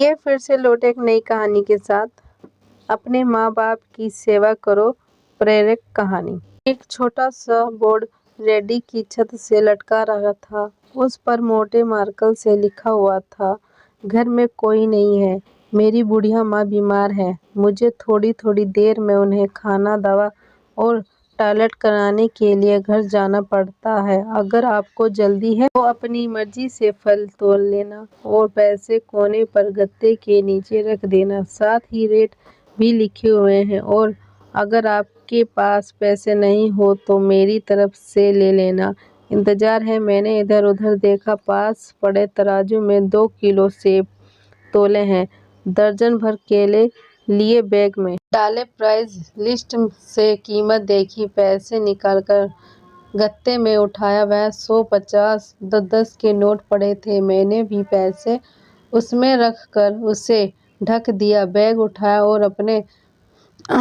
ये फिर से लौटे एक नई कहानी के साथ। अपने माँ बाप की सेवा करो, प्रेरक कहानी। एक छोटा सा बोर्ड रेडी की छत से लटका रहा था। उस पर मोटे मार्कर से लिखा हुआ था, घर में कोई नहीं है, मेरी बुढ़िया माँ बीमार है, मुझे थोड़ी थोड़ी देर में उन्हें खाना, दवा और टॉयलेट कराने के लिए घर जाना पड़ता है। अगर आपको जल्दी है तो अपनी मर्जी से फल तोड़ लेना और पैसे कोने पर गत्ते के नीचे रख देना। साथ ही रेट भी लिखे हुए हैं, और अगर आपके पास पैसे नहीं हो तो मेरी तरफ से ले लेना। इंतजार है। मैंने इधर उधर देखा, पास पड़े तराजू में 2 किलो सेब तोले हैं, दर्जन भर केले लिए बैग में डाले, प्राइस लिस्ट से कीमत देखी, पैसे निकालकर गत्ते में उठाया। वह 100, 50, 10-10 के नोट पड़े थे। मैंने भी पैसे उसमें रख कर उसे ढक दिया, बैग उठाया और अपने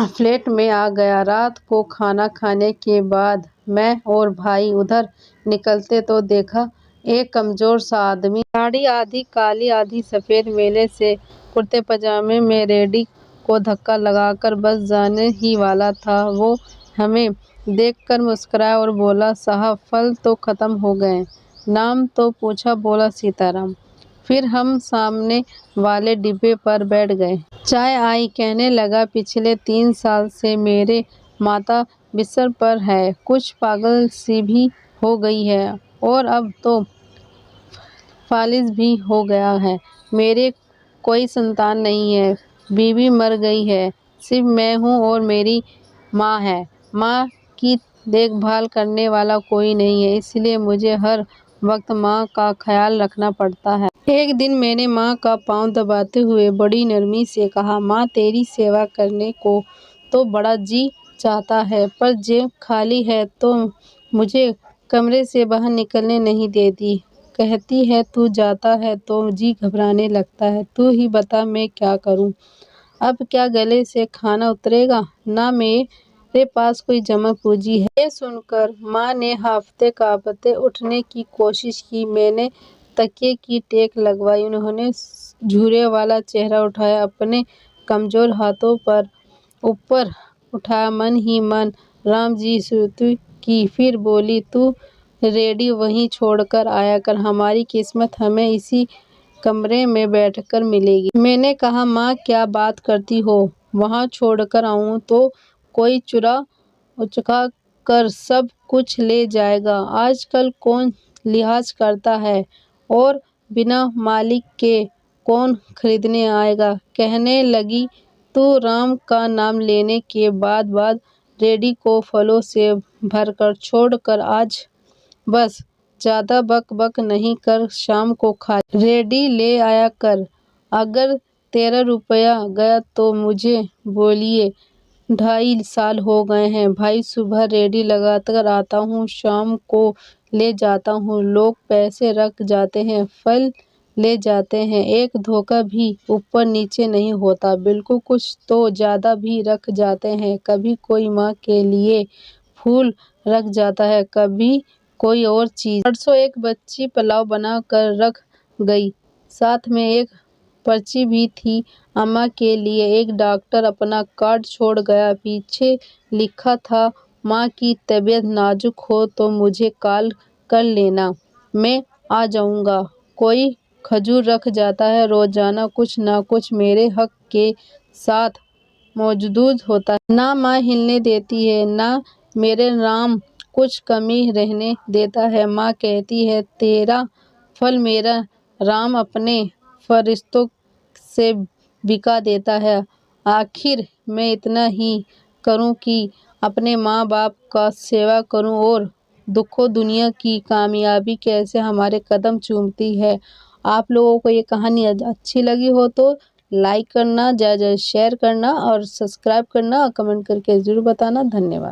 फ्लैट में आ गया। रात को खाना खाने के बाद मैं और भाई उधर निकलते तो देखा एक कमजोर सा आदमी, दाढ़ी आधी काली आधी सफेद, मेले से कुर्ते पजामे में रेडी को धक्का लगाकर बस जाने ही वाला था। वो हमें देखकर मुस्कुराया और बोला, साहब फल तो खत्म हो गए। नाम तो पूछा, बोला सीताराम। फिर हम सामने वाले डिब्बे पर बैठ गए। चाय आई, कहने लगा, पिछले 3 साल से मेरे माता बिस्तर पर है, कुछ पागल सी भी हो गई है और अब तो फालिज भी हो गया है। मेरे कोई संतान नहीं है, बीवी मर गई है, सिर्फ मैं हूँ और मेरी माँ है। माँ की देखभाल करने वाला कोई नहीं है, इसलिए मुझे हर वक्त माँ का ख्याल रखना पड़ता है। एक दिन मैंने माँ का पाँव दबाते हुए बड़ी नरमी से कहा, माँ तेरी सेवा करने को तो बड़ा जी चाहता है, पर जेब खाली है तो मुझे कमरे से बाहर निकलने नहीं देती। कहती है तू जाता है तो जी घबराने लगता है। तू ही बता मैं क्या करूं? अब क्या गले से खाना उतरेगा? ना मेरे पास कोई जमा पूंजी है। ये सुनकर माँ ने हांफते कांपते उठने की कोशिश की। मैंने तकिए की टेक लगवाई। उन्होंने झुर्रे वाला चेहरा उठाया, अपने कमजोर हाथों पर ऊपर उठाया, मन ही मन राम जी स्तुति की। फिर बोली, तू रेडी वहीं छोड़कर आया कर, हमारी किस्मत हमें इसी कमरे में बैठकर मिलेगी। मैंने कहा, माँ क्या बात करती हो, वहाँ छोड़कर आऊँ तो कोई चुरा उचका कर सब कुछ ले जाएगा। आजकल कौन लिहाज करता है और बिना मालिक के कौन खरीदने आएगा। कहने लगी, तू राम का नाम लेने के बाद रेडी को फलों से भरकर छोड़कर आज बस ज्यादा बक बक नहीं कर, शाम को खा रेडी ले आया कर। अगर 13 रुपया गया तो मुझे बोलिए, 2.5 साल हो गए हैं भाई, सुबह रेडी लगाकर आता हूँ, शाम को ले जाता हूँ, लोग पैसे रख जाते हैं, फल ले जाते हैं, एक धोखा भी ऊपर नीचे नहीं होता, बिल्कुल कुछ तो ज्यादा भी रख जाते हैं। कभी कोई माँ के लिए फूल रख जाता है, कभी कोई और चीज। परसों एक बच्ची पुलाव बना कर रख गई, साथ में एक पर्ची भी थी अम्मा के लिए। एक डॉक्टर अपना कार्ड छोड़ गया, पीछे लिखा था, माँ की तबीयत नाजुक हो तो मुझे कॉल कर लेना, मैं आ जाऊंगा। कोई खजूर रख जाता है, रोजाना कुछ ना कुछ मेरे हक के साथ मौजूद होता है। ना माँ हिलने देती है, ना मेरे राम कुछ कमी रहने देता है। माँ कहती है, तेरा फल मेरा राम अपने फरिश्तों से बिका देता है। आखिर मैं इतना ही करूं कि अपने माँ बाप का सेवा करूं, और दुखों दुनिया की कामयाबी कैसे हमारे कदम चूमती है। आप लोगों को ये कहानी अच्छी लगी हो तो लाइक करना, ज़्यादा शेयर करना और सब्सक्राइब करना और कमेंट करके ज़रूर बताना। धन्यवाद।